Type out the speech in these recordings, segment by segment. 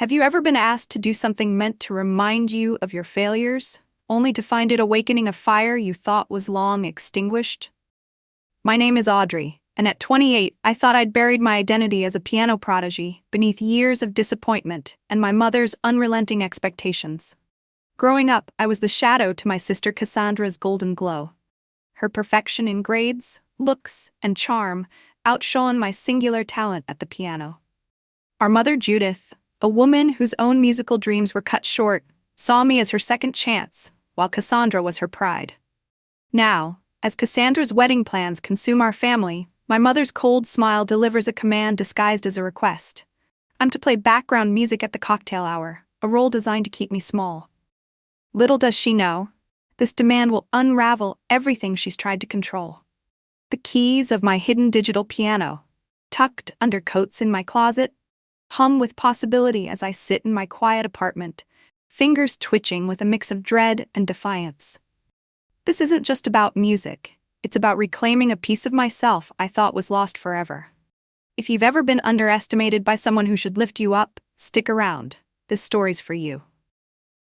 Have you ever been asked to do something meant to remind you of your failures, only to find it awakening a fire you thought was long extinguished? My name is Audrey, and at 28, I thought I'd buried my identity as a piano prodigy beneath years of disappointment and my mother's unrelenting expectations. Growing up, I was the shadow to my sister Cassandra's golden glow. Her perfection in grades, looks, and charm outshone my singular talent at the piano. Our mother Judith, a woman whose own musical dreams were cut short, saw me as her second chance, while Cassandra was her pride. Now, as Cassandra's wedding plans consume our family, my mother's cold smile delivers a command disguised as a request. I'm to play background music at the cocktail hour, a role designed to keep me small. Little does she know, this demand will unravel everything she's tried to control. The keys of my hidden digital piano, tucked under coats in my closet, hum with possibility as I sit in my quiet apartment, fingers twitching with a mix of dread and defiance. This isn't just about music, it's about reclaiming a piece of myself I thought was lost forever. If you've ever been underestimated by someone who should lift you up, stick around, this story's for you.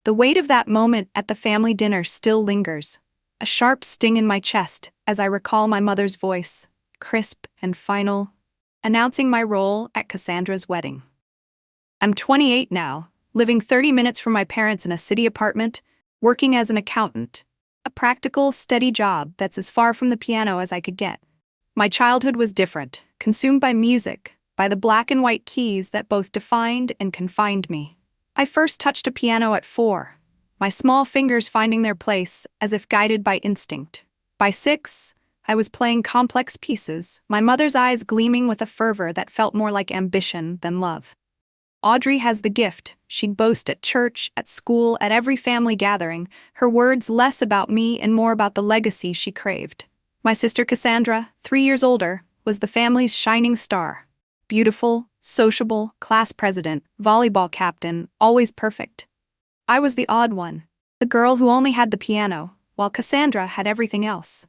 The weight of that moment at the family dinner still lingers, a sharp sting in my chest as I recall my mother's voice, crisp and final, announcing my role at Cassandra's wedding. I'm 28 now, living 30 minutes from my parents in a city apartment, working as an accountant, a practical, steady job that's as far from the piano as I could get. My childhood was different, consumed by music, by the black and white keys that both defined and confined me. I first touched a piano at 4, my small fingers finding their place as if guided by instinct. By 6, I was playing complex pieces, my mother's eyes gleaming with a fervor that felt more like ambition than love. Audrey has the gift, she'd boast at church, at school, at every family gathering, her words less about me and more about the legacy she craved. My sister Cassandra, 3 years older, was the family's shining star. Beautiful, sociable, class president, volleyball captain, always perfect. I was the odd one, the girl who only had the piano, while Cassandra had everything else.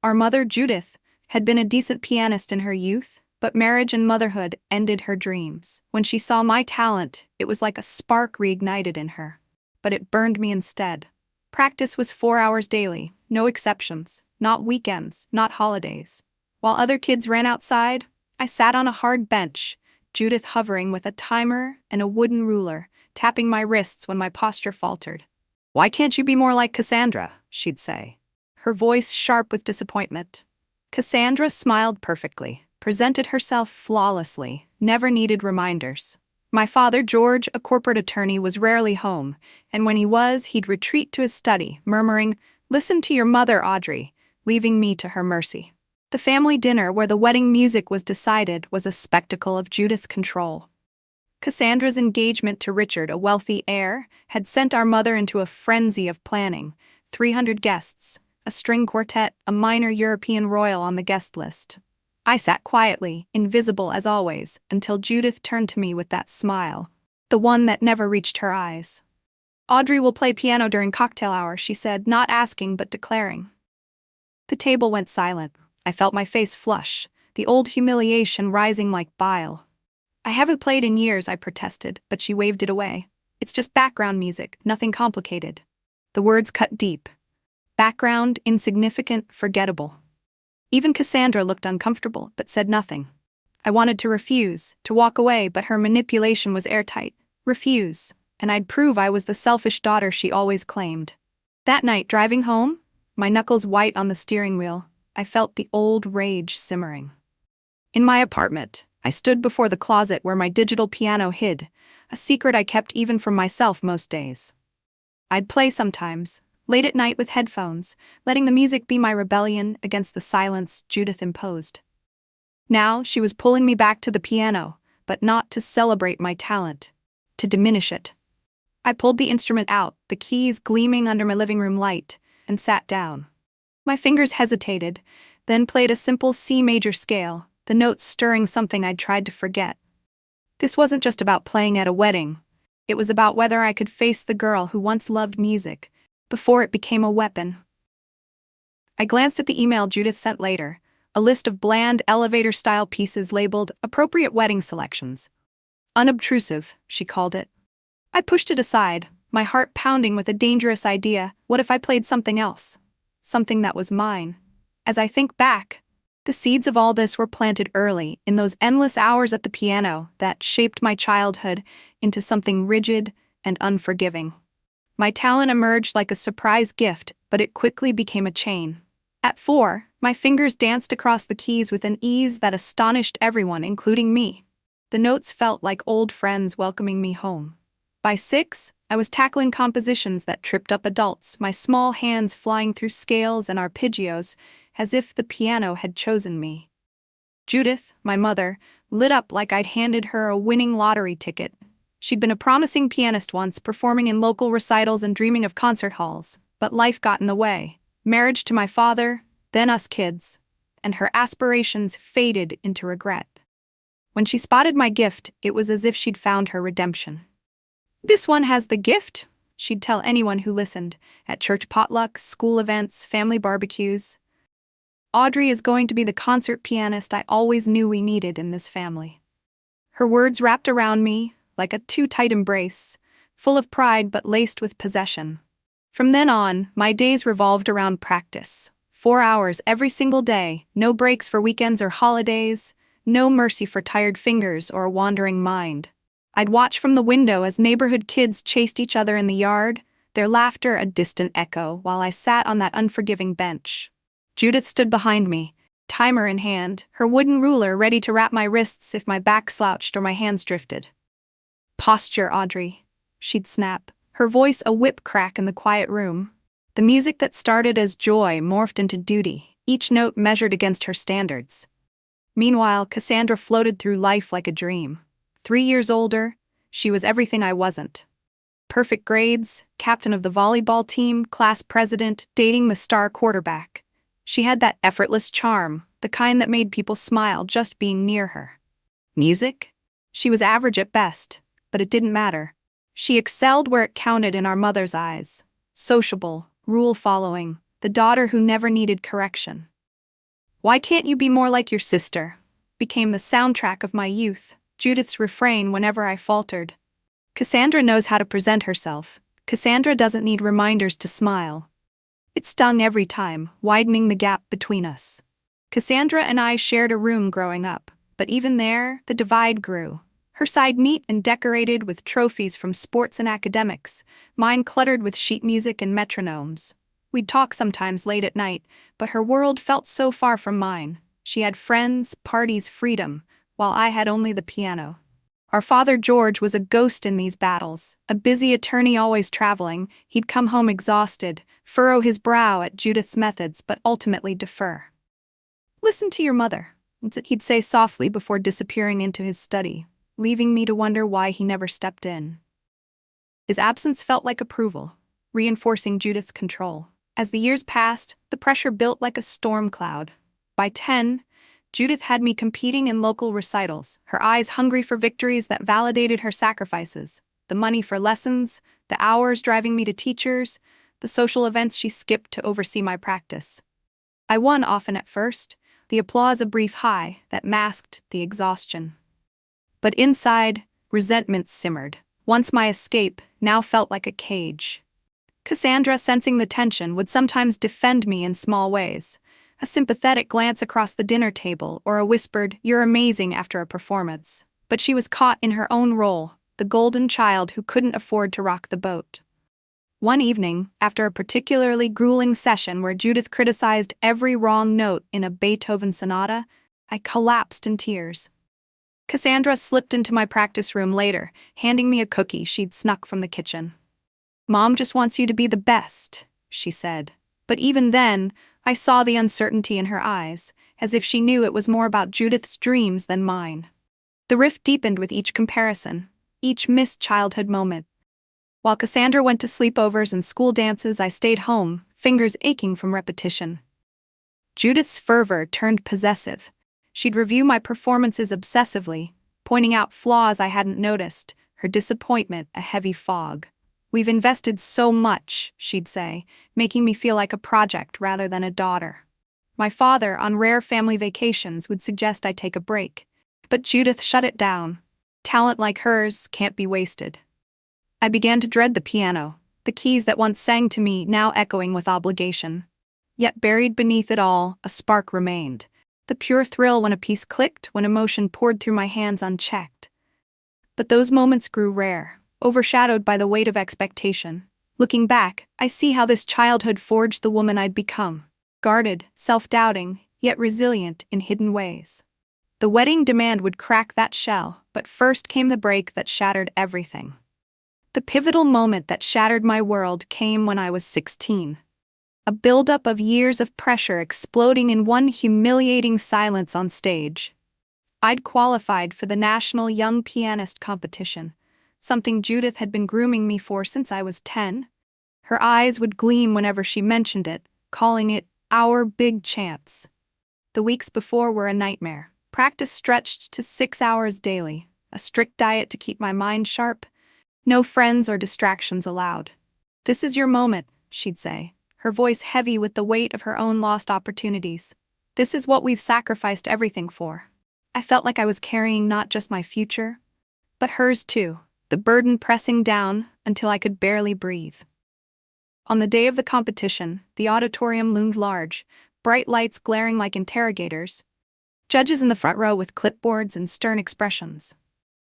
Our mother, Judith, had been a decent pianist in her youth, but marriage and motherhood ended her dreams. When she saw my talent, it was like a spark reignited in her. But it burned me instead. Practice was 4 hours daily, no exceptions, not weekends, not holidays. While other kids ran outside, I sat on a hard bench, Judith hovering with a timer and a wooden ruler, tapping my wrists when my posture faltered. "Why can't you be more like Cassandra?" she'd say, her voice sharp with disappointment. Cassandra smiled perfectly, presented herself flawlessly, never needed reminders. My father, George, a corporate attorney, was rarely home, and when he was, he'd retreat to his study, murmuring, "Listen to your mother, Audrey," leaving me to her mercy. The family dinner where the wedding music was decided was a spectacle of Judith's control. Cassandra's engagement to Richard, a wealthy heir, had sent our mother into a frenzy of planning. 300 guests, a string quartet, a minor European royal on the guest list. I sat quietly, invisible as always, until Judith turned to me with that smile, the one that never reached her eyes. "Audrey will play piano during cocktail hour," she said, not asking but declaring. The table went silent. I felt my face flush, the old humiliation rising like bile. "I haven't played in years," I protested, but she waved it away. "It's just background music, nothing complicated." The words cut deep. Background, insignificant, forgettable. Even Cassandra looked uncomfortable, but said nothing. I wanted to refuse, to walk away, but her manipulation was airtight. Refuse, and I'd prove I was the selfish daughter she always claimed. That night, driving home, my knuckles white on the steering wheel, I felt the old rage simmering. In my apartment, I stood before the closet where my digital piano hid, a secret I kept even from myself most days. I'd play sometimes, late at night with headphones, letting the music be my rebellion against the silence Judith imposed. Now she was pulling me back to the piano, but not to celebrate my talent, to diminish it. I pulled the instrument out, the keys gleaming under my living room light, and sat down. My fingers hesitated, then played a simple C major scale, the notes stirring something I'd tried to forget. This wasn't just about playing at a wedding. It was about whether I could face the girl who once loved music, before it became a weapon. I glanced at the email Judith sent later, a list of bland elevator-style pieces labeled appropriate wedding selections. Unobtrusive, she called it. I pushed it aside, my heart pounding with a dangerous idea. What if I played something else? Something that was mine. As I think back, the seeds of all this were planted early, in those endless hours at the piano that shaped my childhood into something rigid and unforgiving. My talent emerged like a surprise gift, but it quickly became a chain. At 4, my fingers danced across the keys with an ease that astonished everyone, including me. The notes felt like old friends welcoming me home. By 6, I was tackling compositions that tripped up adults, my small hands flying through scales and arpeggios, as if the piano had chosen me. Judith, my mother, lit up like I'd handed her a winning lottery ticket. She'd been a promising pianist once, performing in local recitals and dreaming of concert halls. But life got in the way. Marriage to my father, then us kids, and her aspirations faded into regret. When she spotted my gift, it was as if she'd found her redemption. "This one has the gift," she'd tell anyone who listened, at church potlucks, school events, family barbecues. "Audrey is going to be the concert pianist I always knew we needed in this family." Her words wrapped around me like a too-tight embrace, full of pride but laced with possession. From then on, my days revolved around practice. 4 hours every single day, no breaks for weekends or holidays, no mercy for tired fingers or a wandering mind. I'd watch from the window as neighborhood kids chased each other in the yard, their laughter a distant echo, while I sat on that unforgiving bench. Judith stood behind me, timer in hand, her wooden ruler ready to wrap my wrists if my back slouched or my hands drifted. "Posture, Audrey," she'd snap, her voice a whip crack in the quiet room. The music that started as joy morphed into duty, each note measured against her standards. Meanwhile, Cassandra floated through life like a dream. 3 years older, she was everything I wasn't. Perfect grades, captain of the volleyball team, class president, dating the star quarterback. She had that effortless charm, the kind that made people smile just being near her. Music? She was average at best, but it didn't matter. She excelled where it counted in our mother's eyes. Sociable, rule-following, the daughter who never needed correction. "Why can't you be more like your sister?" became the soundtrack of my youth, Judith's refrain whenever I faltered. Cassandra knows how to present herself. Cassandra doesn't need reminders to smile. It stung every time, widening the gap between us. Cassandra and I shared a room growing up, but even there, the divide grew. Her side neat and decorated with trophies from sports and academics, mine cluttered with sheet music and metronomes. We'd talk sometimes late at night, but her world felt so far from mine. She had friends, parties, freedom, while I had only the piano. Our father George was a ghost in these battles, a busy attorney always traveling. He'd come home exhausted, furrow his brow at Judith's methods, but ultimately defer. "Listen to your mother," he'd say softly before disappearing into his study, leaving me to wonder why he never stepped in. His absence felt like approval, reinforcing Judith's control. As the years passed, the pressure built like a storm cloud. By 10, Judith had me competing in local recitals, her eyes hungry for victories that validated her sacrifices. The money for lessons, the hours driving me to teachers, the social events she skipped to oversee my practice. I won often at first, the applause a brief high that masked the exhaustion. But inside, resentment simmered. Once my escape now felt like a cage. Cassandra, sensing the tension, would sometimes defend me in small ways. A sympathetic glance across the dinner table or a whispered, "You're amazing," after a performance. But she was caught in her own role, the golden child who couldn't afford to rock the boat. One evening, after a particularly grueling session where Judith criticized every wrong note in a Beethoven sonata, I collapsed in tears. Cassandra slipped into my practice room later, handing me a cookie she'd snuck from the kitchen. "Mom just wants you to be the best," she said. But even then, I saw the uncertainty in her eyes, as if she knew it was more about Judith's dreams than mine. The rift deepened with each comparison, each missed childhood moment. While Cassandra went to sleepovers and school dances, I stayed home, fingers aching from repetition. Judith's fervor turned possessive. She'd review my performances obsessively, pointing out flaws I hadn't noticed, her disappointment a heavy fog. "We've invested so much," she'd say, making me feel like a project rather than a daughter. My father, on rare family vacations, would suggest I take a break, but Judith shut it down. Talent like hers can't be wasted. I began to dread the piano, the keys that once sang to me now echoing with obligation. Yet buried beneath it all, a spark remained. The pure thrill when a piece clicked, when emotion poured through my hands unchecked. But those moments grew rare, overshadowed by the weight of expectation. Looking back, I see how this childhood forged the woman I'd become. Guarded, self-doubting, yet resilient in hidden ways. The wedding demand would crack that shell, but first came the break that shattered everything. The pivotal moment that shattered my world came when I was 16. A buildup of years of pressure exploding in one humiliating silence on stage. I'd qualified for the National Young Pianist competition, something Judith had been grooming me for since I was 10. Her eyes would gleam whenever she mentioned it, calling it our big chance. The weeks before were a nightmare. Practice stretched to 6 hours daily, a strict diet to keep my mind sharp, no friends or distractions allowed. "This is your moment," she'd say, her voice heavy with the weight of her own lost opportunities. "This is what we've sacrificed everything for." I felt like I was carrying not just my future, but hers too, the burden pressing down until I could barely breathe. On the day of the competition, the auditorium loomed large, bright lights glaring like interrogators, judges in the front row with clipboards and stern expressions.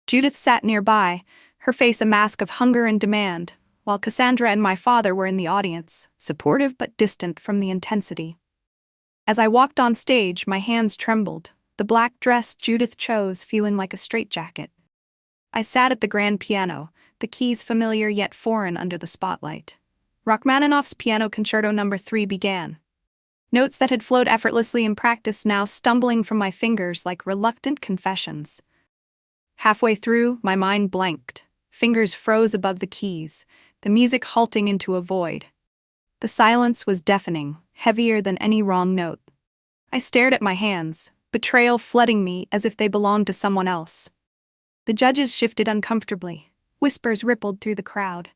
Judith sat nearby, her face a mask of hunger and demand, while Cassandra and my father were in the audience, supportive but distant from the intensity. As I walked on stage, my hands trembled, the black dress Judith chose feeling like a straitjacket. I sat at the grand piano, the keys familiar yet foreign under the spotlight. Rachmaninoff's Piano Concerto No. 3 began. Notes that had flowed effortlessly in practice now stumbling from my fingers like reluctant confessions. Halfway through, my mind blanked. Fingers froze above the keys, the music halting into a void. The silence was deafening, heavier than any wrong note. I stared at my hands, betrayal flooding me as if they belonged to someone else. The judges shifted uncomfortably. Whispers rippled through the crowd.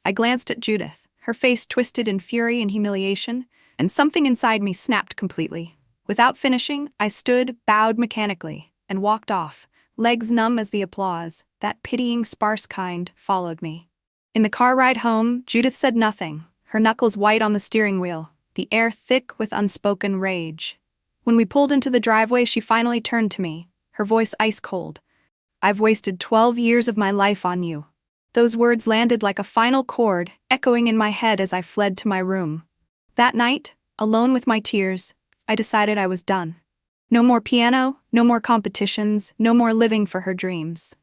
I glanced at Judith, her face twisted in fury and humiliation, and something inside me snapped completely. Without finishing, I stood, bowed mechanically, and walked off, legs numb as the applause, that pitying, sparse kind, followed me. In the car ride home, Judith said nothing, her knuckles white on the steering wheel, the air thick with unspoken rage. When we pulled into the driveway, she finally turned to me, her voice ice cold. "I've wasted 12 years of my life on you." Those words landed like a final chord, echoing in my head as I fled to my room. That night, alone with my tears, I decided I was done. No more piano, no more competitions, no more living for her dreams.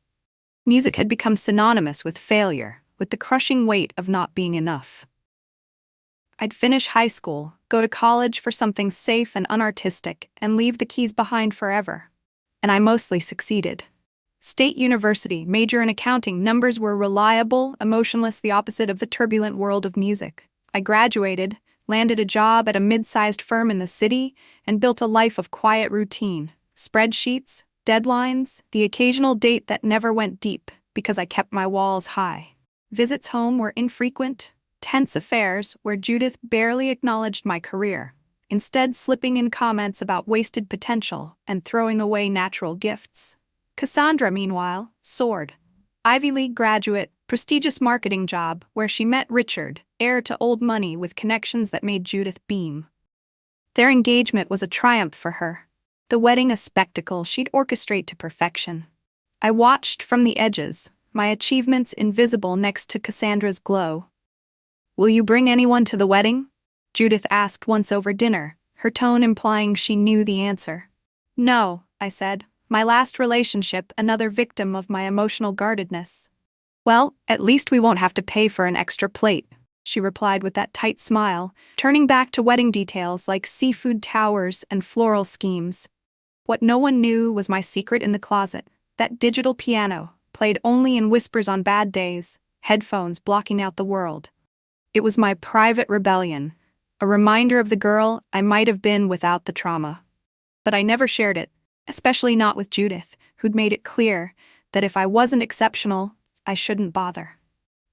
Music had become synonymous with failure, with the crushing weight of not being enough. I'd finish high school, go to college for something safe and unartistic, and leave the keys behind forever. And I mostly succeeded. State University, major in accounting, numbers were reliable, emotionless, the opposite of the turbulent world of music. I graduated, landed a job at a mid-sized firm in the city, and built a life of quiet routine. Spreadsheets, deadlines, the occasional date that never went deep, because I kept my walls high. Visits home were infrequent, tense affairs where Judith barely acknowledged my career, instead slipping in comments about wasted potential and throwing away natural gifts. Cassandra, meanwhile, soared. Ivy League graduate, prestigious marketing job where she met Richard, heir to old money with connections that made Judith beam. Their engagement was a triumph for her, the wedding a spectacle she'd orchestrate to perfection. I watched from the edges, my achievements invisible next to Cassandra's glow. "Will you bring anyone to the wedding?" Judith asked once over dinner, her tone implying she knew the answer. "No," I said, my last relationship another victim of my emotional guardedness. "Well, at least we won't have to pay for an extra plate," she replied with that tight smile, turning back to wedding details like seafood towers and floral schemes. What no one knew was my secret in the closet, that digital piano, played only in whispers on bad days, headphones blocking out the world. It was my private rebellion, a reminder of the girl I might have been without the trauma. But I never shared it, especially not with Judith, who'd made it clear that if I wasn't exceptional, I shouldn't bother.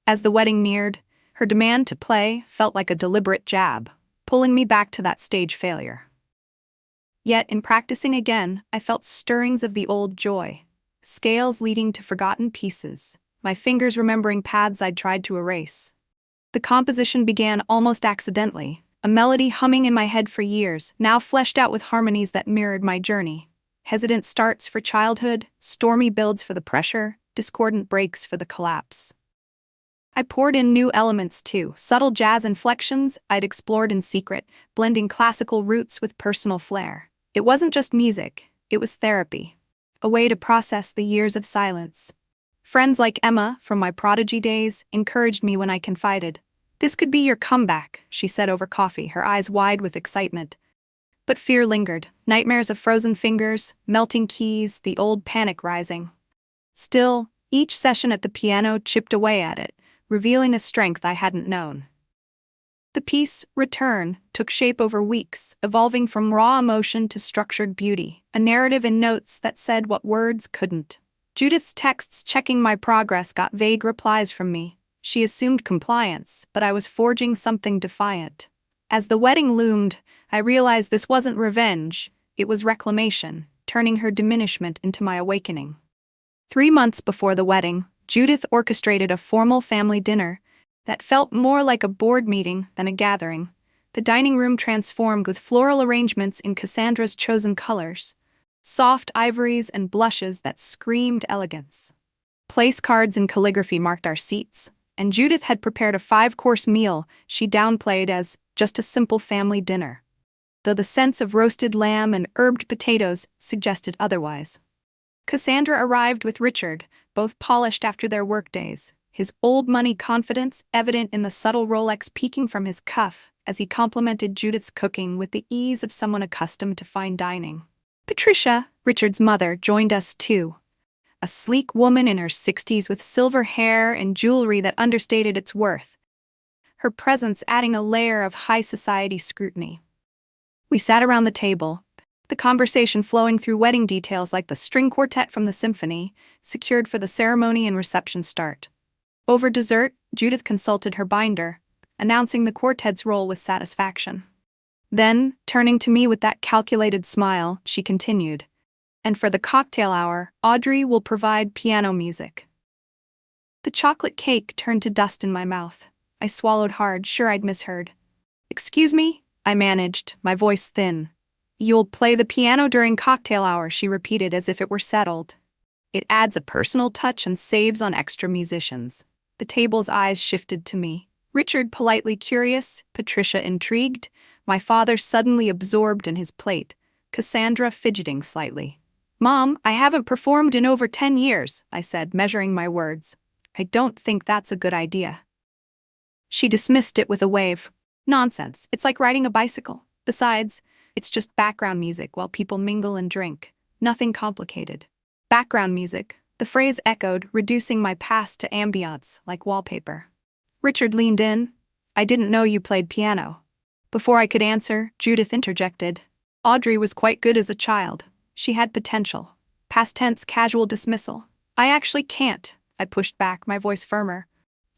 As the wedding neared, her demand to play felt like a deliberate jab, pulling me back to that stage failure. Yet, in practicing again, I felt stirrings of the old joy. scales leading to forgotten pieces, my fingers remembering paths I'd tried to erase. The composition began almost accidentally, a melody humming in my head for years, now fleshed out with harmonies that mirrored my journey. Hesitant starts for childhood, stormy builds for the pressure, discordant breaks for the collapse. I poured in new elements too, subtle jazz inflections I'd explored in secret, blending classical roots with personal flair. It wasn't just music, it was therapy, a way to process the years of silence. Friends like Emma, from my prodigy days, encouraged me when I confided. "This could be your comeback," she said over coffee, her eyes wide with excitement. But fear lingered, nightmares of frozen fingers, melting keys, the old panic rising. Still, each session at the piano chipped away at it, revealing a strength I hadn't known. The piece, Return, took shape over weeks, evolving from raw emotion to structured beauty, a narrative in notes that said what words couldn't. Judith's texts checking my progress got vague replies from me. She assumed compliance, but I was forging something defiant. As the wedding loomed, I realized this wasn't revenge, it was reclamation, turning her diminishment into my awakening. 3 months before the wedding, Judith orchestrated a formal family dinner that felt more like a board meeting than a gathering. The dining room transformed with floral arrangements in Cassandra's chosen colors, soft ivories and blushes that screamed elegance. Place cards and calligraphy marked our seats, and Judith had prepared a 5-course meal she downplayed as just a simple family dinner, though the scents of roasted lamb and herbed potatoes suggested otherwise. Cassandra arrived with Richard, both polished after their workdays, his old-money confidence evident in the subtle Rolex peeking from his cuff as he complimented Judith's cooking with the ease of someone accustomed to fine dining. Patricia, Richard's mother, joined us too, a sleek woman in her 60s with silver hair and jewelry that understated its worth, her presence adding a layer of high society scrutiny. We sat around the table, the conversation flowing through wedding details like the string quartet from the symphony, secured for the ceremony and reception start. Over dessert, Judith consulted her binder, announcing the quartet's role with satisfaction. Then, turning to me with that calculated smile, she continued, "And for the cocktail hour, Audrey will provide piano music." The chocolate cake turned to dust in my mouth. I swallowed hard, sure I'd misheard. "Excuse me?" I managed, my voice thin. "You'll play the piano during cocktail hour," she repeated as if it were settled. "It adds a personal touch and saves on extra musicians." The table's eyes shifted to me. Richard politely curious, Patricia intrigued, my father suddenly absorbed in his plate, Cassandra fidgeting slightly. "Mom, I haven't performed in over 10 years, I said, measuring my words. "I don't think that's a good idea." She dismissed it with a wave. "Nonsense, it's like riding a bicycle. Besides, it's just background music while people mingle and drink. Nothing complicated." Background music, the phrase echoed, reducing my past to ambiance, like wallpaper. Richard leaned in. "I didn't know you played piano." Before I could answer, Judith interjected. "Audrey was quite good as a child. She had potential." Past tense casual dismissal. "I actually can't," I pushed back, my voice firmer.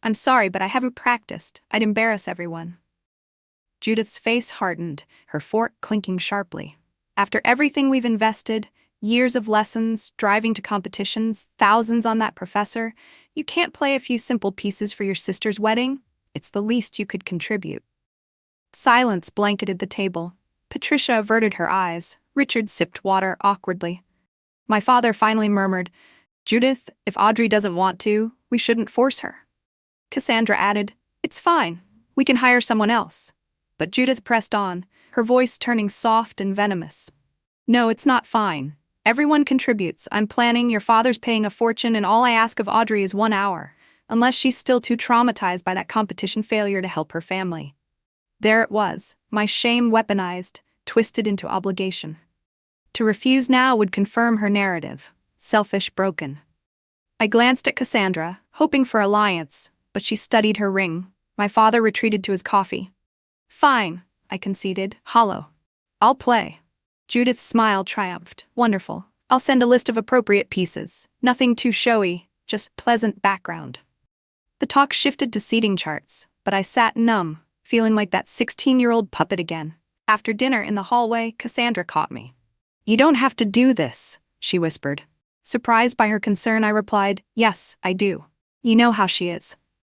"I'm sorry, but I haven't practiced. I'd embarrass everyone." Judith's face hardened, her fork clinking sharply. "After everything we've invested, years of lessons, driving to competitions, thousands on that professor, you can't play a few simple pieces for your sister's wedding? It's the least you could contribute." Silence blanketed the table. Patricia averted her eyes. Richard sipped water awkwardly. My father finally murmured, "Judith, if Audrey doesn't want to, we shouldn't force her." Cassandra added, "It's fine. We can hire someone else." But Judith pressed on, her voice turning soft and venomous. "No, it's not fine. Everyone contributes. I'm planning, your father's paying a fortune, and all I ask of Audrey is 1 hour, unless she's still too traumatized by that competition failure to help her family." There it was, my shame weaponized, twisted into obligation. To refuse now would confirm her narrative, selfish, broken. I glanced at Cassandra, hoping for alliance, but she studied her ring. My father retreated to his coffee. "Fine," I conceded, hollow. "I'll play." Judith's smile triumphed. "Wonderful. I'll send a list of appropriate pieces. Nothing too showy, just pleasant background." The talk shifted to seating charts, but I sat numb, feeling like that 16-year-old puppet again. After dinner in the hallway, Cassandra caught me. "You don't have to do this," she whispered. Surprised by her concern, I replied, "Yes, I do. You know how she is."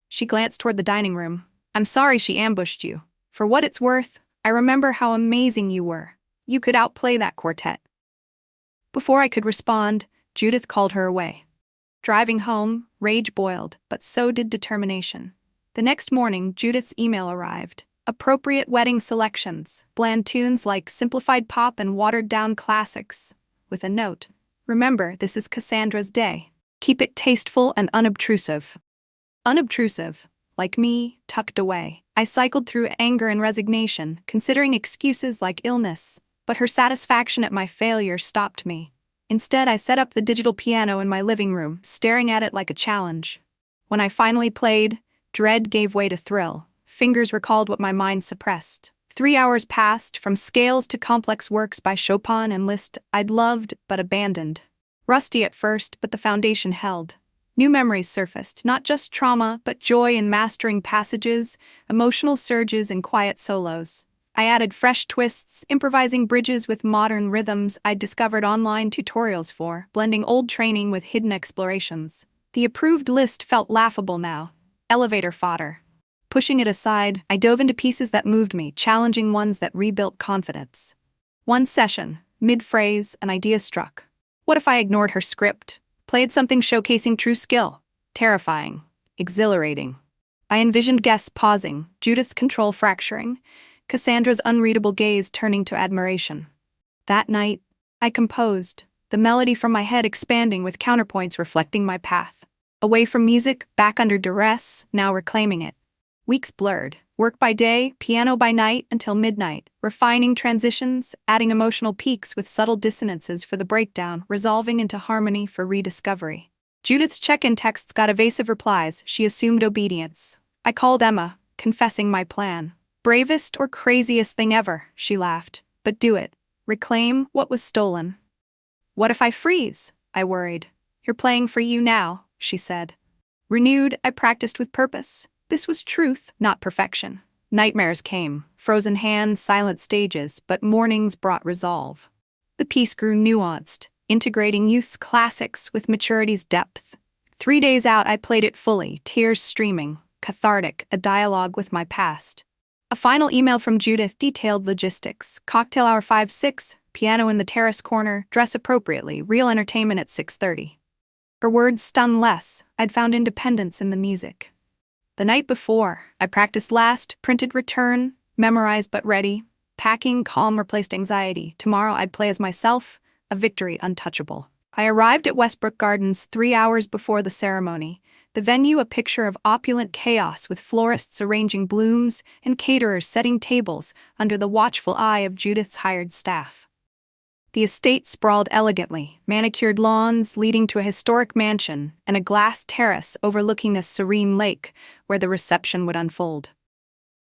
She glanced toward the dining room. "I'm sorry she ambushed you. For what it's worth, I remember how amazing you were. You could outplay that quartet." Before I could respond, Judith called her away. Driving home, rage boiled, but so did determination. The next morning, Judith's email arrived. Appropriate wedding selections, bland tunes like simplified pop and watered-down classics. With a note, "Remember, this is Cassandra's day. Keep it tasteful and unobtrusive." Unobtrusive, like me, tucked away. I cycled through anger and resignation, considering excuses like illness, but her satisfaction at my failure stopped me. Instead, I set up the digital piano in my living room, staring at it like a challenge. When I finally played, dread gave way to thrill. Fingers recalled what my mind suppressed. 3 hours passed, from scales to complex works by Chopin and Liszt I'd loved but abandoned. Rusty at first, but the foundation held. New memories surfaced, not just trauma, but joy in mastering passages, emotional surges, and quiet solos. I added fresh twists, improvising bridges with modern rhythms I'd discovered online tutorials for, blending old training with hidden explorations. The approved list felt laughable now. Elevator fodder. Pushing it aside, I dove into pieces that moved me, challenging ones that rebuilt confidence. One session, mid-phrase, an idea struck. What if I ignored her script? Played something showcasing true skill? Terrifying. Exhilarating. I envisioned guests pausing, Judith's control fracturing, Cassandra's unreadable gaze turning to admiration. That night, I composed, the melody from my head expanding with counterpoints reflecting my path. Away from music, back under duress, now reclaiming it. Weeks blurred, work by day, piano by night, until midnight, refining transitions, adding emotional peaks with subtle dissonances for the breakdown, resolving into harmony for rediscovery. Judith's check-in texts got evasive replies. She assumed obedience. I called Emma, confessing my plan. "Bravest or craziest thing ever," she laughed. "But do it. Reclaim what was stolen." "What if I freeze?" I worried. "You're playing for you now," she said. Renewed, I practiced with purpose. This was truth, not perfection. Nightmares came, frozen hands, silent stages, but mornings brought resolve. The piece grew nuanced, integrating youth's classics with maturity's depth. 3 days out, I played it fully, tears streaming, cathartic, a dialogue with my past. A final email from Judith detailed logistics. Cocktail hour 5-6, piano in the terrace corner, dress appropriately, real entertainment at 6:30. Her words stung less. I'd found independence in the music. The night before, I practiced last, printed return, memorized but ready. Packing, calm replaced anxiety. Tomorrow I'd play as myself, a victory untouchable. I arrived at Westbrook Gardens 3 hours before the ceremony. The venue a picture of opulent chaos with florists arranging blooms and caterers setting tables under the watchful eye of Judith's hired staff. The estate sprawled elegantly, manicured lawns leading to a historic mansion and a glass terrace overlooking a serene lake where the reception would unfold.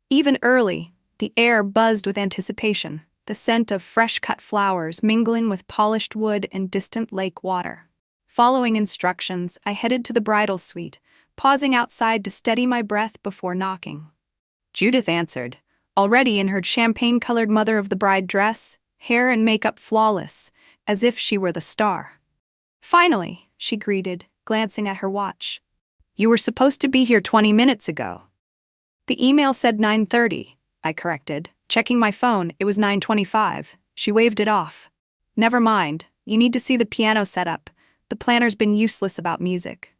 Even early, the air buzzed with anticipation, the scent of fresh-cut flowers mingling with polished wood and distant lake water. Following instructions, I headed to the bridal suite, pausing outside to steady my breath before knocking. Judith answered, already in her champagne-colored mother-of-the-bride dress, hair and makeup flawless, as if she were the star. "Finally," she greeted, glancing at her watch. "You were supposed to be here 20 minutes ago." "The email said 9:30, I corrected. Checking my phone, it was 9:25. She waved it off. "Never mind, you need to see the piano setup. The planner's been useless about music."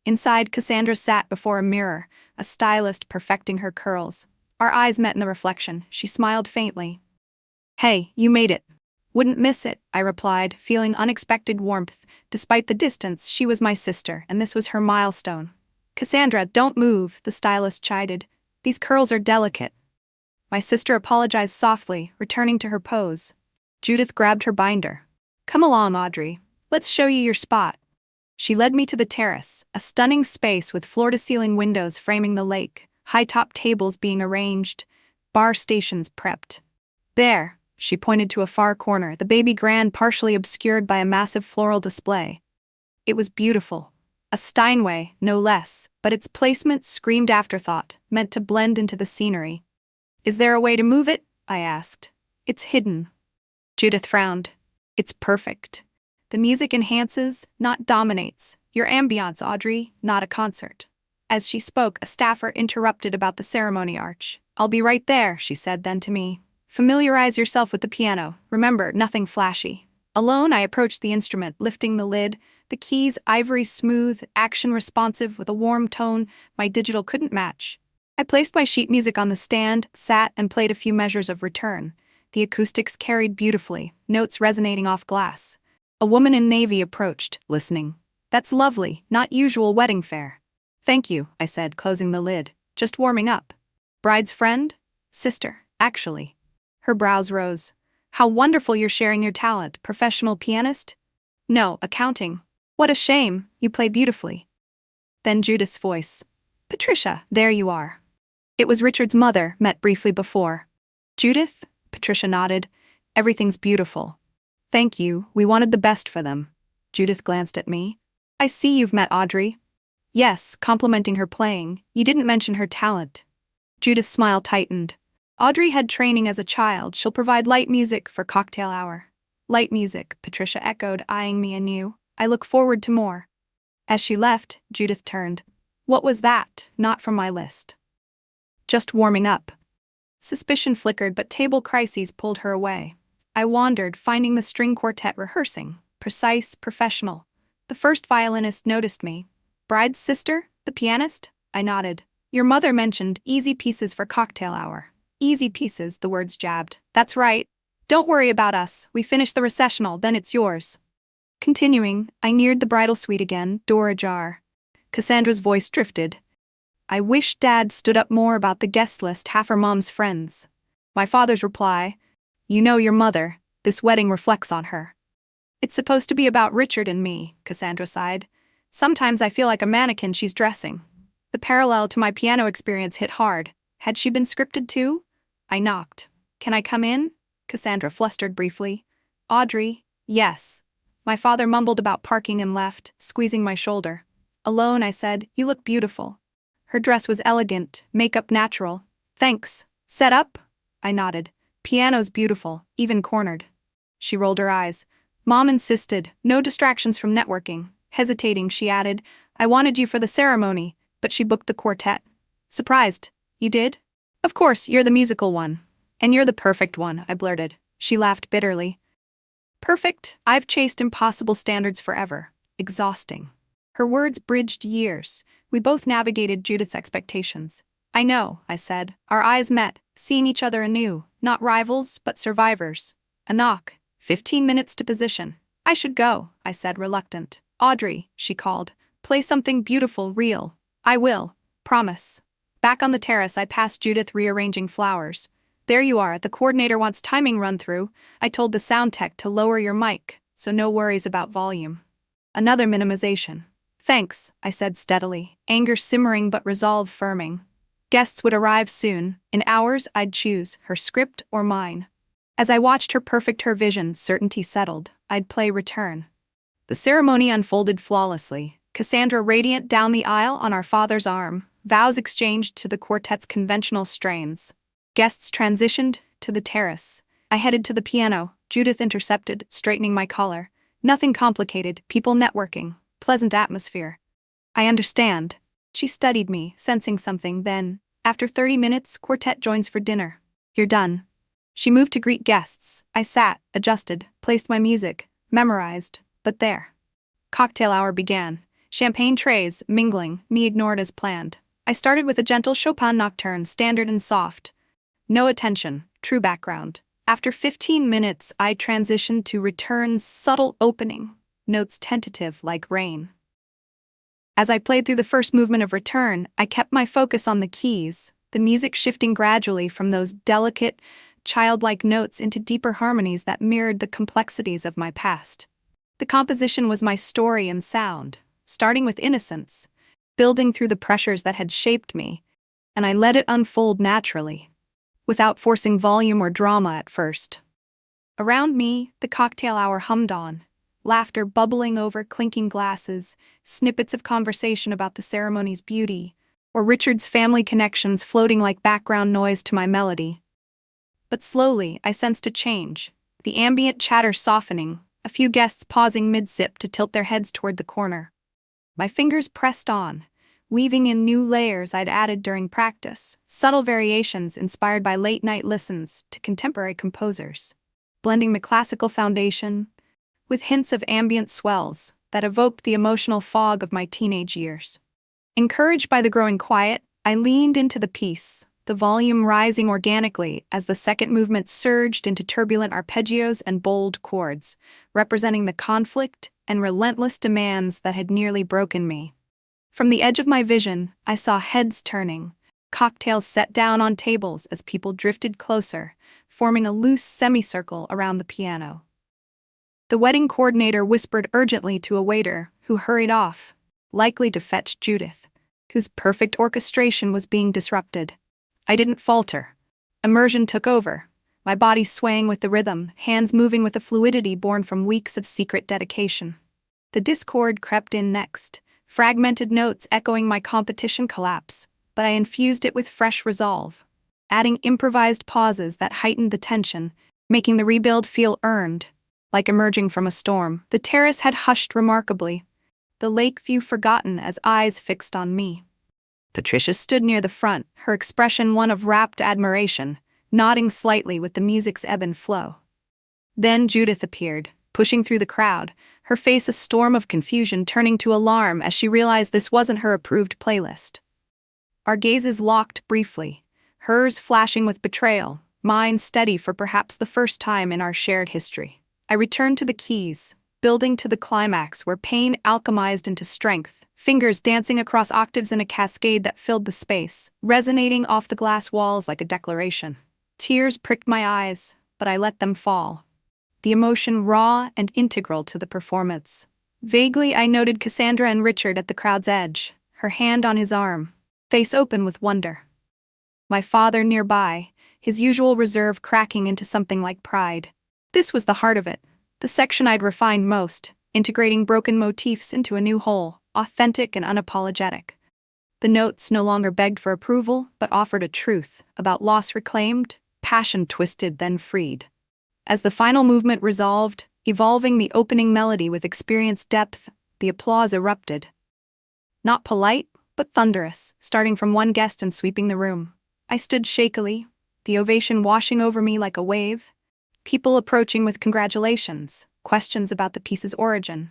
Inside, Cassandra sat before a mirror, a stylist perfecting her curls. Our eyes met in the reflection. She smiled faintly. "Hey, you made it." "Wouldn't miss it," I replied, feeling unexpected warmth. Despite the distance, she was my sister, and this was her milestone. "Cassandra, don't move," the stylist chided. "These curls are delicate." My sister apologized softly, returning to her pose. Judith grabbed her binder. "Come along, Audrey. Let's show you your spot." She led me to the terrace, a stunning space with floor-to-ceiling windows framing the lake, high-top tables being arranged, bar stations prepped. "There," she pointed to a far corner, the baby grand partially obscured by a massive floral display. It was beautiful. A Steinway, no less, but its placement screamed afterthought, meant to blend into the scenery. "Is there a way to move it?" I asked. "It's hidden." Judith frowned. "It's perfect. The music enhances, not dominates. Your ambiance, Audrey, not a concert. As she spoke, a staffer interrupted about the ceremony arch. I'll be right there, she said then to me. Familiarize yourself with the piano. Remember, nothing flashy. Alone, I approached the instrument, lifting the lid. The keys, ivory smooth, action-responsive with a warm tone my digital couldn't match. I placed my sheet music on the stand, sat, and played a few measures of return. The acoustics carried beautifully, notes resonating off glass. A woman in navy approached, listening. That's lovely, not usual wedding fare. Thank you, I said, closing the lid. Just warming up. Bride's friend? Sister, actually. Her brows rose. How wonderful you're sharing your talent, professional pianist? No, accounting. What a shame, you play beautifully. Then Judith's voice. Patricia, there you are. It was Richard's mother, met briefly before. Judith? Patricia nodded. Everything's beautiful. Thank you, we wanted the best for them. Judith glanced at me. I see you've met Audrey. Yes, complimenting her playing. You didn't mention her talent. Judith's smile tightened. Audrey had training as a child. She'll provide light music for cocktail hour. Light music, Patricia echoed, eyeing me anew. I look forward to more. As she left, Judith turned. What was that? Not from my list. Just warming up. Suspicion flickered, but table crises pulled her away. I wandered, finding the string quartet rehearsing. Precise, professional. The first violinist noticed me. Bride's sister? The pianist? I nodded. Your mother mentioned easy pieces for cocktail hour. Easy pieces, the words jabbed. That's right. Don't worry about us. We finish the recessional, then it's yours. Continuing, I neared the bridal suite again, door ajar. Cassandra's voice drifted. I wish Dad stood up more about the guest list, half her mom's friends. My father's reply, you know your mother, this wedding reflects on her. It's supposed to be about Richard and me, Cassandra sighed. Sometimes I feel like a mannequin she's dressing. The parallel to my piano experience hit hard. Had she been scripted too? I knocked. Can I come in? Cassandra flustered briefly. Audrey, yes. My father mumbled about parking and left, squeezing my shoulder. Alone, I said, you look beautiful. Her dress was elegant, makeup natural. Thanks. Set up? I nodded. Piano's beautiful, even cornered. She rolled her eyes. Mom insisted, no distractions from networking. Hesitating, she added, I wanted you for the ceremony, but she booked the quartet. Surprised. You did? Of course, you're the musical one. And you're the perfect one, I blurted. She laughed bitterly. Perfect? I've chased impossible standards forever. Exhausting. Her words bridged years. We both navigated Judith's expectations. I know, I said. Our eyes met, seeing each other anew, not rivals, but survivors. A knock. 15 minutes to position. I should go, I said, reluctant. Audrey, she called. Play something beautiful, real. I will. Promise. Back on the terrace, I passed Judith rearranging flowers. There you are, the coordinator wants timing run-through. I told the sound tech to lower your mic, so no worries about volume. Another minimization. Thanks, I said steadily, anger simmering but resolve firming. Guests would arrive soon. In hours, I'd choose, her script or mine. As I watched her perfect her vision, certainty settled. I'd play return. The ceremony unfolded flawlessly. Cassandra radiant down the aisle on our father's arm, vows exchanged to the quartet's conventional strains. Guests transitioned to the terrace. I headed to the piano. Judith intercepted, straightening my collar. Nothing complicated, people networking. Pleasant atmosphere. I understand. She studied me, sensing something, then, after 30 minutes, quartet joins for dinner. You're done. She moved to greet guests. I sat, adjusted, placed my music, memorized, but there. Cocktail hour began. Champagne trays, mingling, me ignored as planned. I started with a gentle Chopin nocturne, standard and soft. No attention, true background. After 15 minutes, I transitioned to Return's subtle opening, notes tentative like rain. As I played through the first movement of Return, I kept my focus on the keys, the music shifting gradually from those delicate, childlike notes into deeper harmonies that mirrored the complexities of my past. The composition was my story and sound, starting with innocence, building through the pressures that had shaped me, and I let it unfold naturally, without forcing volume or drama at first. Around me, the cocktail hour hummed on, laughter bubbling over clinking glasses, snippets of conversation about the ceremony's beauty, or Richard's family connections floating like background noise to my melody. But slowly, I sensed a change, the ambient chatter softening, a few guests pausing mid-sip to tilt their heads toward the corner. My fingers pressed on, weaving in new layers I'd added during practice, subtle variations inspired by late-night listens to contemporary composers, blending the classical foundation with hints of ambient swells that evoked the emotional fog of my teenage years. Encouraged by the growing quiet, I leaned into the piece, the volume rising organically as the second movement surged into turbulent arpeggios and bold chords, representing the conflict and relentless demands that had nearly broken me. From the edge of my vision, I saw heads turning, cocktails set down on tables as people drifted closer, forming a loose semicircle around the piano. The wedding coordinator whispered urgently to a waiter who hurried off, likely to fetch Judith, whose perfect orchestration was being disrupted. I didn't falter. Immersion took over, my body swaying with the rhythm, hands moving with a fluidity born from weeks of secret dedication. The discord crept in next, fragmented notes echoing my competition collapse, but I infused it with fresh resolve, adding improvised pauses that heightened the tension, making the rebuild feel earned. Like emerging from a storm, the terrace had hushed remarkably, the lake view forgotten as eyes fixed on me. Patricia stood near the front, her expression one of rapt admiration, nodding slightly with the music's ebb and flow. Then Judith appeared, pushing through the crowd, her face a storm of confusion turning to alarm as she realized this wasn't her approved playlist. Our gazes locked briefly, hers flashing with betrayal, mine steady for perhaps the first time in our shared history. I returned to the keys, building to the climax where pain alchemized into strength, fingers dancing across octaves in a cascade that filled the space, resonating off the glass walls like a declaration. Tears pricked my eyes, but I let them fall, the emotion raw and integral to the performance. Vaguely, I noted Cassandra and Richard at the crowd's edge, her hand on his arm, face open with wonder. My father nearby, his usual reserve cracking into something like pride. This was the heart of it, the section I'd refined most, integrating broken motifs into a new whole, authentic and unapologetic. The notes no longer begged for approval, but offered a truth about loss reclaimed, passion twisted then freed. As the final movement resolved, evolving the opening melody with experienced depth, the applause erupted. Not polite, but thunderous, starting from one guest and sweeping the room. I stood shakily, the ovation washing over me like a wave, people approaching with congratulations, questions about the piece's origin.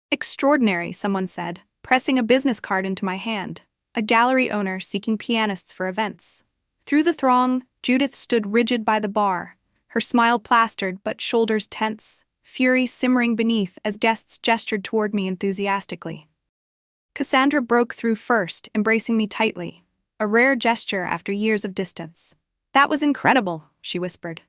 Extraordinary, someone said, pressing a business card into my hand, a gallery owner seeking pianists for events. Through the throng, Judith stood rigid by the bar, her smile plastered but shoulders tense, fury simmering beneath as guests gestured toward me enthusiastically. Cassandra broke through first, embracing me tightly, a rare gesture after years of distance. "That was incredible," she whispered.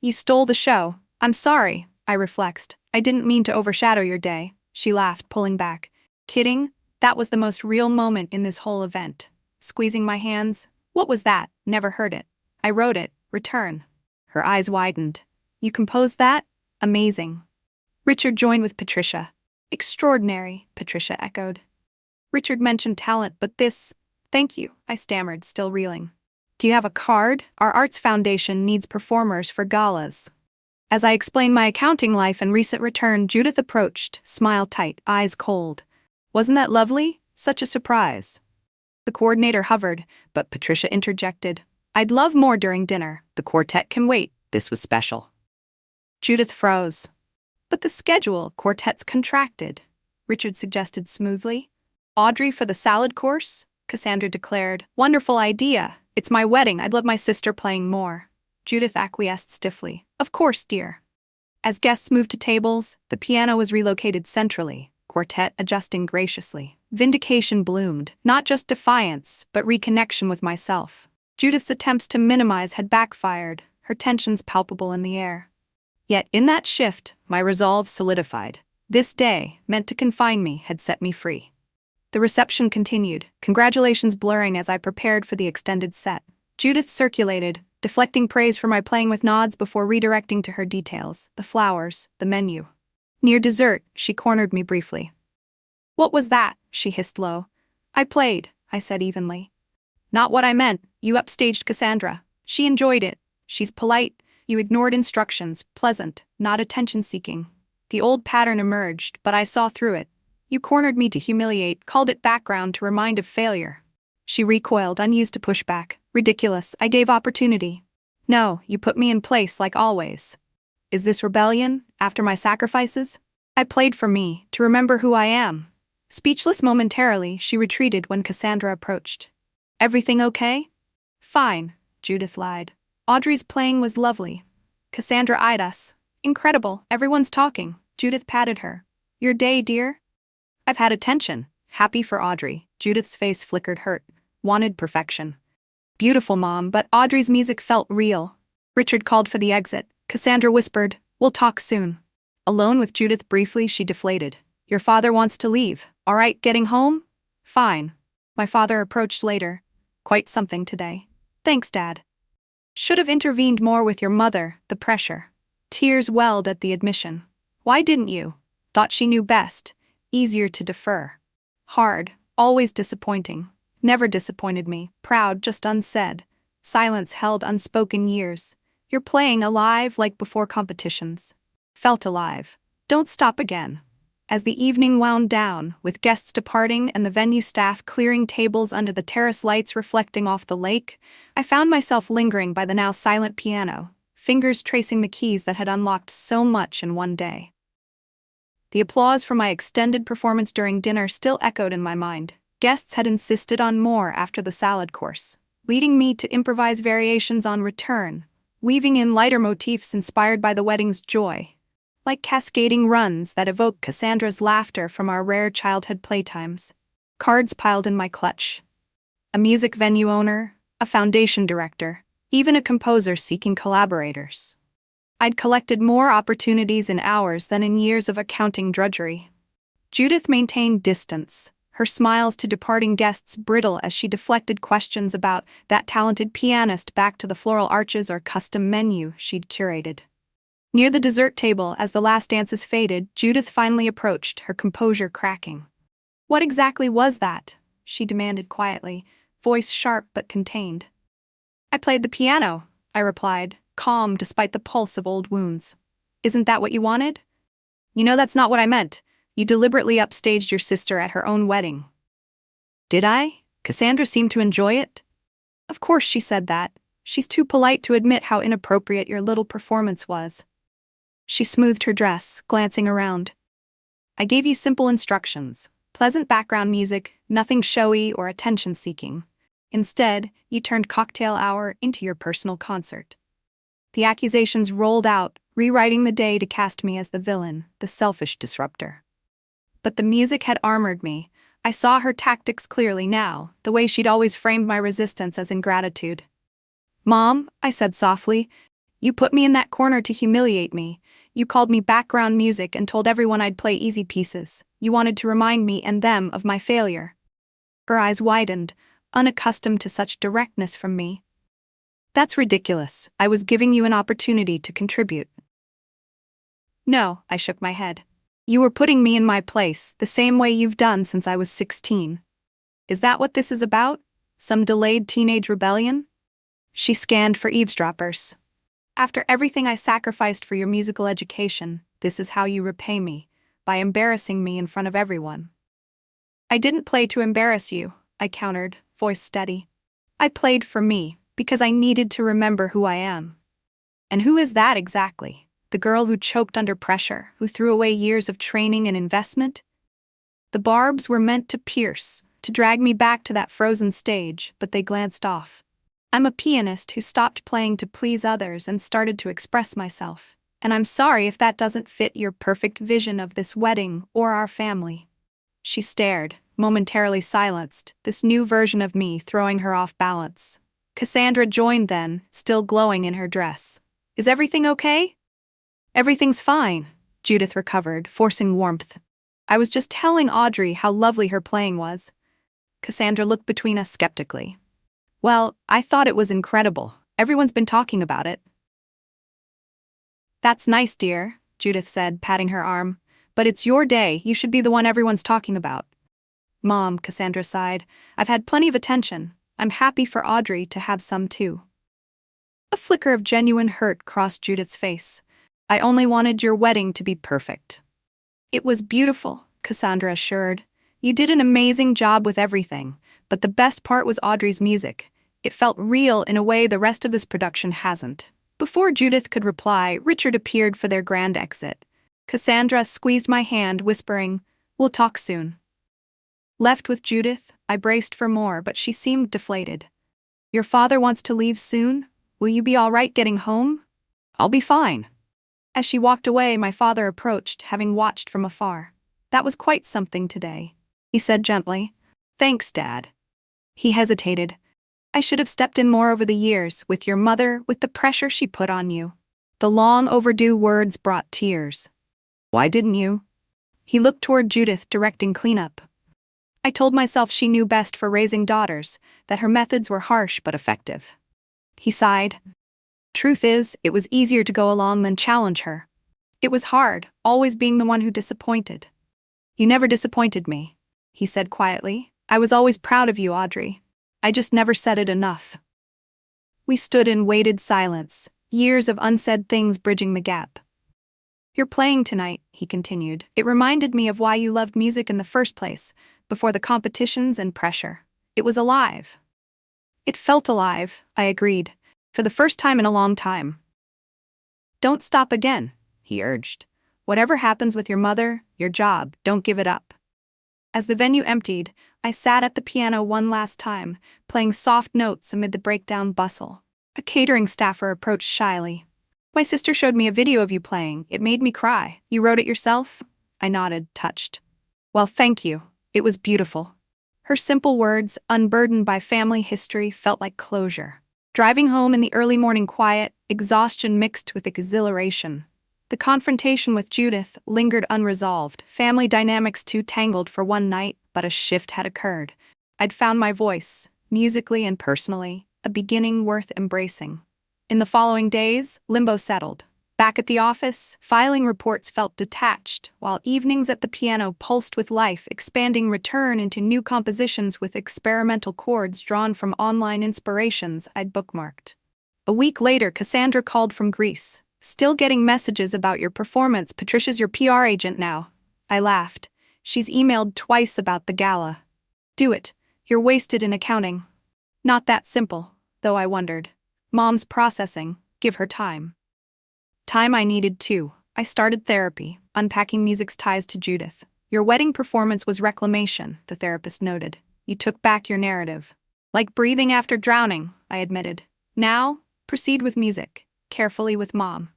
"You stole the show. I'm sorry," I reflexed. "I didn't mean to overshadow your day," she laughed, pulling back. "Kidding? That was the most real moment in this whole event." Squeezing my hands, "What was that? Never heard it." "I wrote it. Return." Her eyes widened. "You composed that? Amazing." Richard joined with Patricia. "Extraordinary," Patricia echoed. Richard mentioned talent, but this... "Thank you," I stammered, still reeling. "Do you have a card? Our arts foundation needs performers for galas." As I explained my accounting life and recent return, Judith approached, smile tight, eyes cold. "Wasn't that lovely? Such a surprise." The coordinator hovered, but Patricia interjected. "I'd love more during dinner. The quartet can wait. This was special." Judith froze. "But the schedule, quartets contracted," Richard suggested smoothly. "Audrey for the salad course?" Cassandra declared. "Wonderful idea. It's my wedding. I'd love my sister playing more." Judith acquiesced stiffly. "Of course, dear." As guests moved to tables, the piano was relocated centrally, quartet adjusting graciously. Vindication bloomed, not just defiance, but reconnection with myself. Judith's attempts to minimize had backfired, her tensions palpable in the air. Yet in that shift, my resolve solidified. This day, meant to confine me, had set me free. The reception continued, congratulations blurring as I prepared for the extended set. Judith circulated, deflecting praise for my playing with nods before redirecting to her details, the flowers, the menu. Near dessert, she cornered me briefly. "What was that?" she hissed low. "I played," I said evenly. "Not what I meant. You upstaged Cassandra. She enjoyed it. She's polite. You ignored instructions, pleasant, not attention-seeking." The old pattern emerged, but I saw through it. You cornered me to humiliate, called it background to remind of failure. She recoiled, unused to pushback. Ridiculous, I gave opportunity. No, you put me in place like always. Is this rebellion, after my sacrifices? I played for me, to remember who I am. Speechless momentarily, she retreated when Cassandra approached. Everything okay? Fine, Judith lied. Audrey's playing was lovely. Cassandra eyed us. Incredible, everyone's talking. Judith patted her. Your day, dear? I've had attention. Happy for Audrey. Judith's face flickered hurt. Wanted perfection. Beautiful, Mom, but Audrey's music felt real. Richard called for the exit. Cassandra whispered, we'll talk soon. Alone with Judith briefly, she deflated. Your father wants to leave. All right, getting home? Fine. My father approached later. Quite something today. Thanks, Dad. Should have intervened more with your mother, the pressure. Tears welled at the admission. Why didn't you? Thought she knew best. Easier to defer. Hard, always disappointing. Never disappointed me, proud, just unsaid. Silence held unspoken years. You're playing alive like before competitions. Felt alive. Don't stop again. As the evening wound down, with guests departing and the venue staff clearing tables under the terrace lights reflecting off the lake, I found myself lingering by the now silent piano, fingers tracing the keys that had unlocked so much in one day. The applause for my extended performance during dinner still echoed in my mind. Guests had insisted on more after the salad course, leading me to improvise variations on return, weaving in lighter motifs inspired by the wedding's joy, like cascading runs that evoke Cassandra's laughter from our rare childhood playtimes. Cards piled in my clutch. A music venue owner, a foundation director, even a composer seeking collaborators. I'd collected more opportunities in hours than in years of accounting drudgery. Judith maintained distance, her smiles to departing guests brittle as she deflected questions about that talented pianist back to the floral arches or custom menu she'd curated. Near the dessert table, as the last dances faded, Judith finally approached, her composure cracking. What exactly was that? She demanded quietly, voice sharp but contained. I played the piano, I replied, calm despite the pulse of old wounds. Isn't that what you wanted? You know that's not what I meant. You deliberately upstaged your sister at her own wedding. Did I? Cassandra seemed to enjoy it. Of course she said that. She's too polite to admit how inappropriate your little performance was. She smoothed her dress, glancing around. I gave you simple instructions. Pleasant background music, nothing showy or attention-seeking. Instead, you turned cocktail hour into your personal concert. The accusations rolled out, rewriting the day to cast me as the villain, the selfish disruptor. But the music had armored me. I saw her tactics clearly now, the way she'd always framed my resistance as ingratitude. Mom, I said softly, you put me in that corner to humiliate me. You called me background music and told everyone I'd play easy pieces. You wanted to remind me and them of my failure. Her eyes widened, unaccustomed to such directness from me. That's ridiculous. I was giving you an opportunity to contribute. No, I shook my head. You were putting me in my place, the same way you've done since I was 16. Is that what this is about? Some delayed teenage rebellion? She scanned for eavesdroppers. After everything I sacrificed for your musical education, this is how you repay me, by embarrassing me in front of everyone. I didn't play to embarrass you, I countered, voice steady. I played for me, because I needed to remember who I am. And who is that exactly? The girl who choked under pressure, who threw away years of training and investment? The barbs were meant to pierce, to drag me back to that frozen stage, but they glanced off. I'm a pianist who stopped playing to please others and started to express myself, and I'm sorry if that doesn't fit your perfect vision of this wedding or our family. She stared, momentarily silenced, this new version of me throwing her off balance. Cassandra joined then, still glowing in her dress. Is everything okay? Everything's fine, Judith recovered, forcing warmth. I was just telling Audrey how lovely her playing was. Cassandra looked between us skeptically. Well, I thought it was incredible. Everyone's been talking about it. That's nice, dear, Judith said, patting her arm. But it's your day, you should be the one everyone's talking about. Mom, Cassandra sighed, I've had plenty of attention. I'm happy for Audrey to have some too. A flicker of genuine hurt crossed Judith's face. I only wanted your wedding to be perfect. It was beautiful, Cassandra assured. You did an amazing job with everything, but the best part was Audrey's music. It felt real in a way the rest of this production hasn't. Before Judith could reply, Richard appeared for their grand exit. Cassandra squeezed my hand, whispering, "We'll talk soon." Left with Judith, I braced for more, but she seemed deflated. "Your father wants to leave soon? Will you be all right getting home?" "I'll be fine." As she walked away, my father approached, having watched from afar. "That was quite something today," he said gently. "Thanks, Dad." He hesitated. "I should have stepped in more over the years, with your mother, with the pressure she put on you." The long overdue words brought tears. "Why didn't you?" He looked toward Judith, directing cleanup. "I told myself she knew best for raising daughters, that her methods were harsh but effective." He sighed. "Truth is, it was easier to go along than challenge her. It was hard, always being the one who disappointed." "You never disappointed me," he said quietly. "I was always proud of you, Audrey. I just never said it enough." We stood in weighted silence, years of unsaid things bridging the gap. "Your playing tonight," he continued. "It reminded me of why you loved music in the first place, before the competitions and pressure. It was alive." "It felt alive," I agreed, for the first time in a long time. "Don't stop again," he urged. "Whatever happens with your mother, your job, don't give it up." As the venue emptied, I sat at the piano one last time, playing soft notes amid the breakdown bustle. A catering staffer approached shyly. "My sister showed me a video of you playing. It made me cry. You wrote it yourself?" I nodded, touched. "Well, thank you. It was beautiful." Her simple words, unburdened by family history, felt like closure. Driving home in the early morning quiet, exhaustion mixed with exhilaration. The confrontation with Judith lingered unresolved, family dynamics too tangled for one night, but a shift had occurred. I'd found my voice, musically and personally, a beginning worth embracing. In the following days, limbo settled. Back at the office, filing reports felt detached, while evenings at the piano pulsed with life, expanding return into new compositions with experimental chords drawn from online inspirations I'd bookmarked. A week later, Cassandra called from Greece. "Still getting messages about your performance. Patricia's your PR agent now." I laughed. "She's emailed twice about the gala." "Do it. You're wasted in accounting." Not that simple, though, I wondered. Mom's processing. Give her time. Time I needed too. I started therapy, unpacking music's ties to Judith. "Your wedding performance was reclamation," the therapist noted. "You took back your narrative." "Like breathing after drowning," I admitted. "Now, proceed with music, carefully with Mom."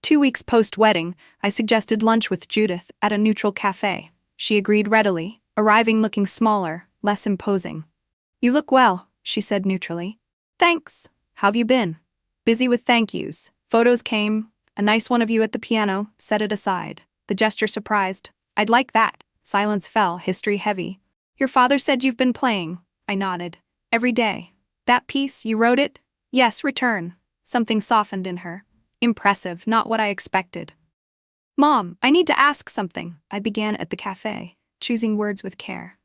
2 weeks post-wedding, I suggested lunch with Judith at a neutral cafe. She agreed readily, arriving looking smaller, less imposing. "You look well," she said neutrally. "Thanks. How've you been?" "Busy with thank yous. Photos came. A nice one of you at the piano," set it aside. The gesture surprised. "I'd like that." Silence fell, history heavy. "Your father said you've been playing." I nodded. "Every day." "That piece, you wrote it?" "Yes, return." Something softened in her. Impressive, not what I expected. "Mom, I need to ask something," I began at the cafe, choosing words with care.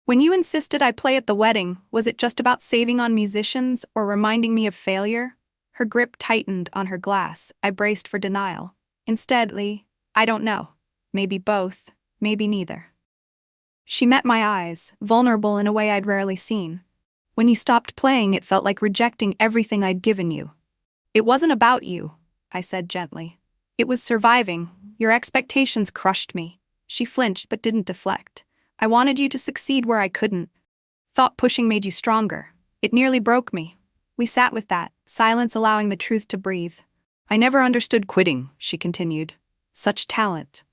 "When you insisted I play at the wedding, was it just about saving on musicians or reminding me of failure?" Her grip tightened on her glass. I braced for denial. "Instead, Lee, I don't know. Maybe both, maybe neither." She met my eyes, vulnerable in a way I'd rarely seen. "When you stopped playing, it felt like rejecting everything I'd given you." "It wasn't about you," I said gently. "It was surviving. Your expectations crushed me." She flinched but didn't deflect. "I wanted you to succeed where I couldn't. Thought pushing made you stronger. It nearly broke me." We sat with that, silence allowing the truth to breathe. "I never understood quitting," she continued. "Such talent."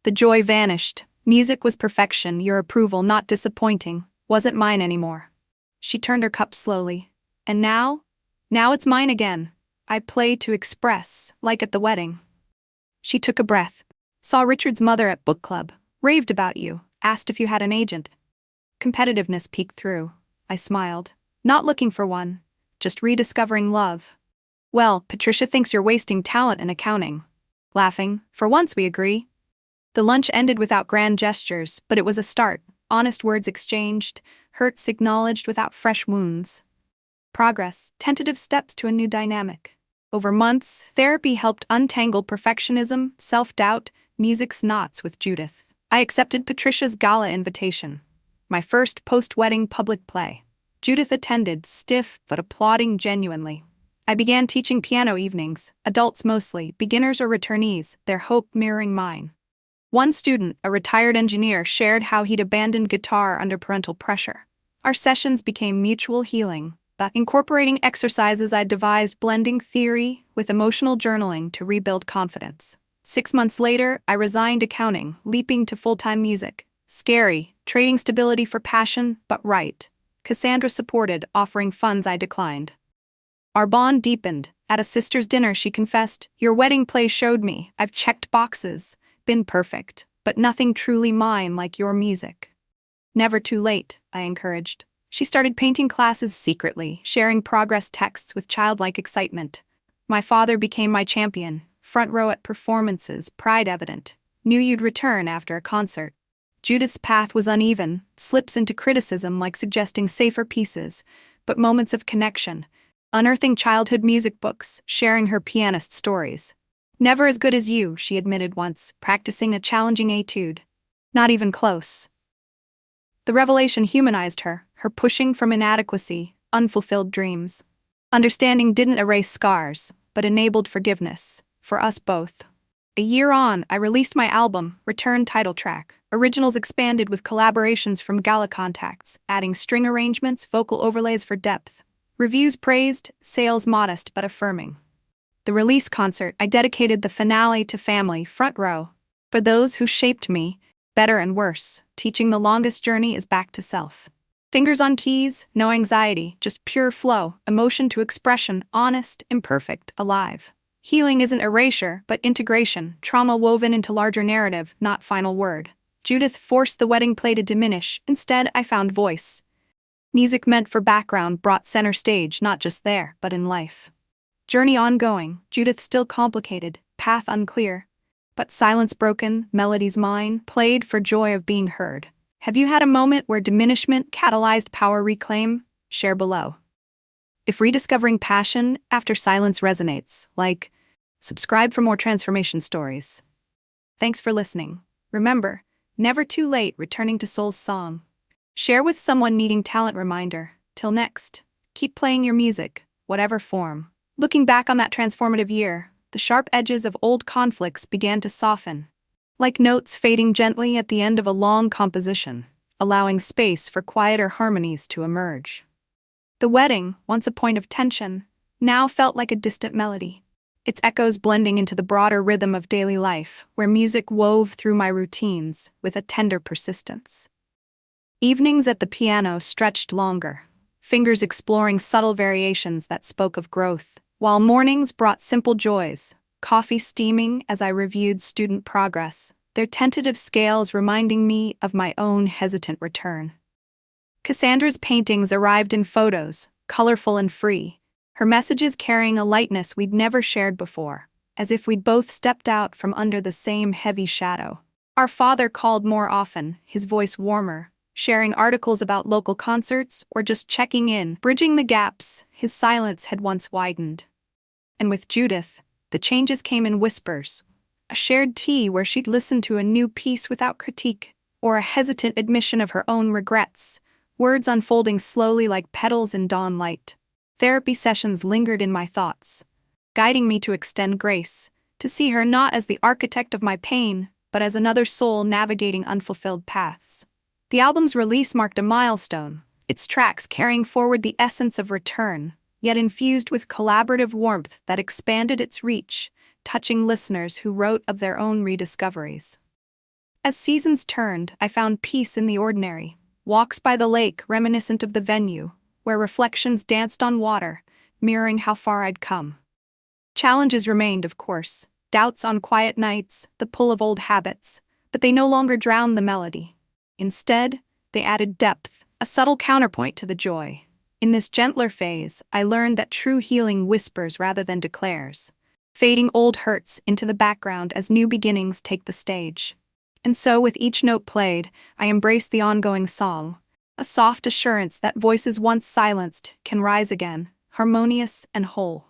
The joy vanished. Music was perfection, your approval not disappointing, wasn't mine anymore. She turned her cup slowly. "And now? Now it's mine again. I play to express, like at the wedding." She took a breath. "Saw Richard's mother at book club. Raved about you. Asked if you had an agent." Competitiveness peeked through. I smiled. "Not looking for one. Just rediscovering love." "Well, Patricia thinks you're wasting talent in accounting." Laughing. "For once we agree." The lunch ended without grand gestures, but it was a start. Honest words exchanged, hurts acknowledged without fresh wounds. Progress, tentative steps to a new dynamic. Over months, therapy helped untangle perfectionism, self-doubt, music's knots with Judith. I accepted Patricia's gala invitation, my first post-wedding public play. Judith attended, stiff but applauding genuinely. I began teaching piano evenings, adults mostly, beginners or returnees, their hope mirroring mine. One student, a retired engineer, shared how he'd abandoned guitar under parental pressure. Our sessions became mutual healing, but incorporating exercises I devised, blending theory with emotional journaling to rebuild confidence. 6 months later, I resigned accounting, leaping to full-time music. Scary, trading stability for passion, but right. Cassandra supported, offering funds I declined. Our bond deepened. At a sister's dinner, she confessed, "Your wedding play showed me I've checked boxes, been perfect, but nothing truly mine like your music." "Never too late," I encouraged. She started painting classes secretly, sharing progress texts with childlike excitement. My father became my champion, front row at performances, pride evident. Knew you'd return after a concert. Judith's path was uneven, slips into criticism like suggesting safer pieces, but moments of connection. Unearthing childhood music books, sharing her pianist stories. "Never as good as you," she admitted once, practicing a challenging etude. Not even close. The revelation humanized her, her pushing from inadequacy, unfulfilled dreams. Understanding didn't erase scars, but enabled forgiveness, for us both. A year on, I released my album, Return title track. Originals expanded with collaborations from gala contacts, adding string arrangements, vocal overlays for depth. Reviews praised, sales modest but affirming. The release concert, I dedicated the finale to family, front row. For those who shaped me, better and worse, teaching the longest journey is back to self. Fingers on keys, no anxiety, just pure flow, emotion to expression, honest, imperfect, alive. Healing isn't erasure, but integration, trauma woven into larger narrative, not final word. Judith forced the wedding play to diminish, instead I found voice. Music meant for background brought center stage, not just there, but in life. Journey ongoing, Judith still complicated, path unclear. But silence broken, melodies mine, played for joy of being heard. Have you had a moment where diminishment catalyzed power reclaim? Share below. If rediscovering passion after silence resonates, like, subscribe for more transformation stories. Thanks for listening. Remember, never too late returning to soul's song. Share with someone needing talent reminder. Till next, keep playing your music, whatever form. Looking back on that transformative year, the sharp edges of old conflicts began to soften, like notes fading gently at the end of a long composition, allowing space for quieter harmonies to emerge. The wedding, once a point of tension, now felt like a distant melody, its echoes blending into the broader rhythm of daily life, where music wove through my routines with a tender persistence. Evenings at the piano stretched longer, fingers exploring subtle variations that spoke of growth, while mornings brought simple joys, coffee steaming as I reviewed student progress, their tentative scales reminding me of my own hesitant return. Cassandra's paintings arrived in photos, colorful and free, her messages carrying a lightness we'd never shared before, as if we'd both stepped out from under the same heavy shadow. Our father called more often, his voice warmer, sharing articles about local concerts or just checking in, bridging the gaps his silence had once widened. And with Judith, the changes came in whispers. A shared tea where she'd listen to a new piece without critique, or a hesitant admission of her own regrets, words unfolding slowly like petals in dawn light. Therapy sessions lingered in my thoughts, guiding me to extend grace, to see her not as the architect of my pain, but as another soul navigating unfulfilled paths. The album's release marked a milestone, its tracks carrying forward the essence of return, yet infused with collaborative warmth that expanded its reach, touching listeners who wrote of their own rediscoveries. As seasons turned, I found peace in the ordinary, walks by the lake reminiscent of the venue, where reflections danced on water, mirroring how far I'd come. Challenges remained, of course, doubts on quiet nights, the pull of old habits, but they no longer drowned the melody. Instead, they added depth, a subtle counterpoint to the joy. In this gentler phase, I learned that true healing whispers rather than declares, fading old hurts into the background as new beginnings take the stage. And so, with each note played, I embraced the ongoing song, a soft assurance that voices once silenced can rise again, harmonious and whole.